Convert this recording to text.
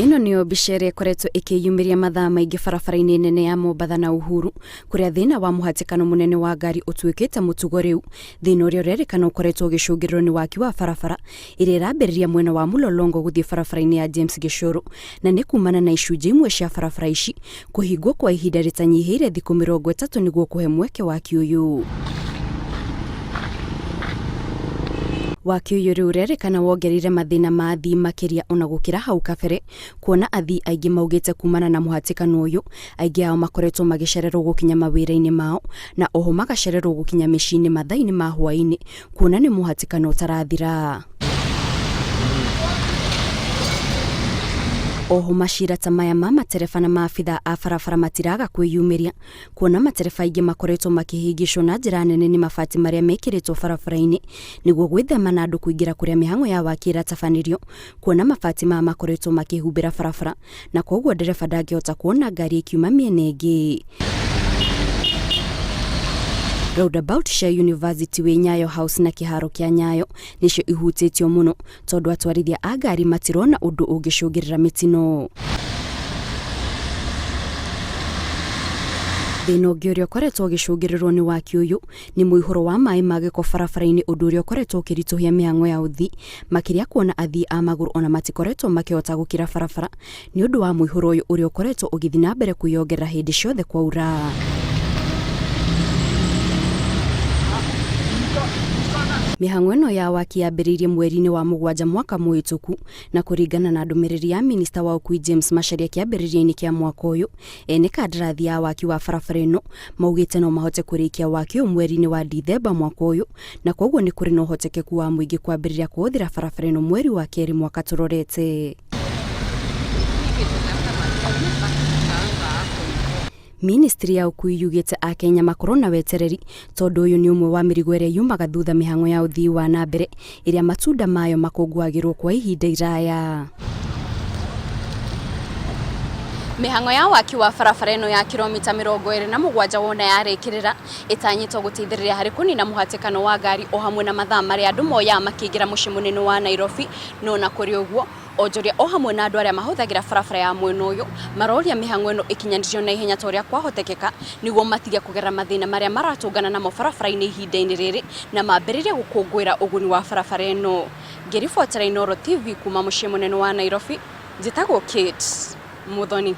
Ino niyo mbica ĩrĩa ĩkoretwo ĩkĩyumĩria mathaa maingĩ barabara-inĩ nene ya Mombatha na Uhuru, kũrĩa thĩna wa mũhatĩkano mũnene wa ngari ũtuĩkĩte mũtugo rĩu. Thĩna ũrĩa ũrerĩkana ũkoretwo ũgĩcũngĩrĩrio nĩ waki wa barabara ĩrĩa ĩrambĩrĩria mwena wa Mlolongo gũthiĩ barabara-inĩ ya James Gichuru, na nĩ kumana na icunjĩ imwe cia barabara ici kũhingwo kwa ihinda rĩtanyihĩire thikũ 30 nĩguo kũhe mweke waki ũyũ. Waki ũyũ rĩu ũrerĩkana wongereire mathĩna ma athii makĩria ona gũkĩra hau kabere, kuona athii aingĩ maugĩte kumana na mũhatĩkano ũyũ, aingĩ ao makoretwo magĩcererwo gũkinya mawĩra-inĩ mao, na oho magacererwo gũkinya mĩciĩ-inĩ mathaa-inĩ ma hwaĩ-inĩ, kuona nĩ mũhatĩkano ũtarathira. Oho macira ta maya ma matereba na maabitha a barabara matiraga kwĩyumĩria, kuona matereba aingĩ makoretwo makĩhĩngĩcwo na njĩra nene nĩ mabati marĩa mekĩrĩtwo barabara-inĩ nĩguo gwĩthema na andũ kũingĩra kũrĩa mĩhang'o ya waki ĩratabanĩrio, kuona mabati maya makoretwo makĩhumbĩra barabara, na koguo ndereba ndangĩhota kuona ngari ikiuma mĩena ĩngĩ. Roundabout cia University wĩ Nyayo House na kĩharo kĩa Nyayo nĩcio ihutĩtio mũno, tondũ atwarithia a ngari matirona ũndũ ũngĩcũngĩrĩra mĩtino. Thĩna ũngĩ ũrĩa ũkoretwo ũgĩcũngĩrĩrwo nĩ waki ũyũ nĩ mũihũro wa maĩ ma gĩko barabara-inĩ, ũndũ ũrĩa ũkoretwo ũkĩritũhia mĩhang'o ya ũthii, makĩria kuona athii a magũrũ ona matikoretwo makĩhota gũkĩra barabara nĩ ũndũ wa mũihũro ũyũ ũrĩa ũkoretwo ũgĩthiĩ na mbere kwĩyongerera hĩndĩ ciothe kwaura. Mĩhang'o ĩno ya waki yambĩrĩirie mweri-inĩ wa Mũgwanja mwaka mũhĩtũku, na kũringana na ndũmĩrĩri ya minista wa ũkui James Macharia kĩambĩrĩria-inĩ kĩa mwaka ũyũ, ene kandarathi ya waki wa barabara ĩno maugĩte no mahote kũrĩkia waki ũyũ mweri-inĩ wa Dithemba mwaka ũyũ, na koguo nĩ kũrĩ na ũhotekeku wa mũingĩ kwambĩrĩria kũhũthĩra barabara ĩno mweri wa kerĩ mwaka tũrorete. Ministry ya ũkui yugĩte Akenya makorwo na wetereri, tondũ ũyũ nĩ ũmwe wa mĩrigo ĩrĩa yumaga thutha mĩhang'o ya ũthii wa na mbere ĩrĩa matunda mayo makũngũagĩrwo kwa ihinda iraya. Mĩhang'o ya waki wa barabara ĩno ya kilomita 27 wona yarĩkĩrĩra ĩtanyĩtwo gũteithĩrĩria harĩ kũnina mũhatĩkano wa ngari o hamwe na mathaa marĩa andũ moyaga makĩingĩra mũciĩ mũnene wa Nairobi, no na kũrĩ ũguo onjoria o hamwe na andũ arĩa mahũthagĩra barabara ya mwena ũyũ maroria mĩhang'o ĩno ĩkinyanĩrio na ihenya ta ũrĩa kwahotekeka nĩguo matige kũgerera mathĩna marĩa maratũngana namo barabara-inĩ ihinda-inĩ rĩrĩ na mambĩrĩrie gũkũngũĩra ũguni wa barabara ĩno. Ngĩribotera Inooro TV kuma mũciĩ mũnene wa Nairobi, njĩtagwo Kate Muthoni.